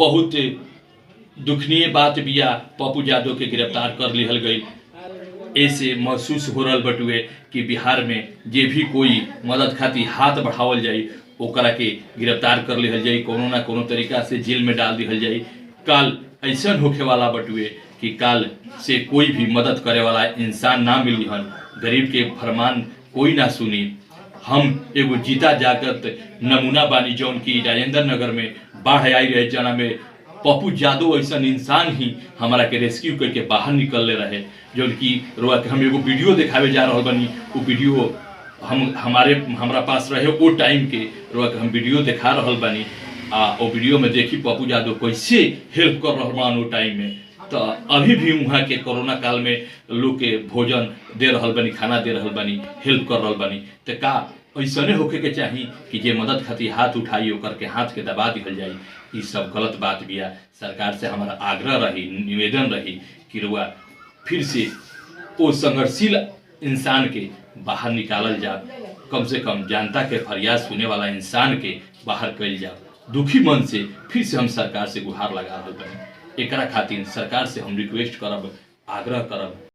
बहुत दुखनीय बात बिया पप्पू यादव के गिरफ्तार कर लिहल गई। ऐसे महसूस हो रहा बटुए कि बिहार में जे भी कोई मदद खातिर हाथ बढ़ावल जाए ओकरा के गिरफ्तार कर लिहल जाए, कोनो ना कोनो तरीका से जेल में डाल दिहल जाए। काल ऐसा होखे वाला बटुए कि काल से कोई भी मदद करे वाला इंसान ना मिली हन, गरीब के फरमान कोई ना सुनी। हम एगो जीता जागत नमूना बानी जौन की राजेंद्र नगर में बाढ़ आई रहे, जना में पप्पू यादव ऐसा इंसान ही हमारा के रेस्क्यू करके बाहर निकलले रहे। जौन की रोआ के हम एगो वीडियो दिखावे जा रहा बनी, वो वीडियो हमारा पास रहे वो टाइम के रोआ के हम वीडियो दिखा रहा बनी। वो वीडियो में देखी पप्पू यादव कैसे हेल्प कर रहा वो टाइम में। तो अभी भी वहाँ के कोरोना काल में लोग के भोजन दे रहा बनी, खाना दे रहा बनी, हेल्प कर रहा बनी। तो का ऐसने होके के चाहिए कि जे मदद खातिर हाथ उठाई ओकर के हाथ के दबा दिहल जाए। ये सब गलत बात बिया। सरकार से हमारा आग्रह रही, निवेदन रही कि रुआ फिर से वो संघर्षशील इंसान के बाहर निकालल जा, कम से कम जनता के फरियाद सुने वाला इंसान के बाहर कल जा। दुखी मन से फिर से हम सरकार से गुहार लगा देते हैं। एकरा खातिर सरकार से हम रिक्वेस्ट करब, आग्रह करब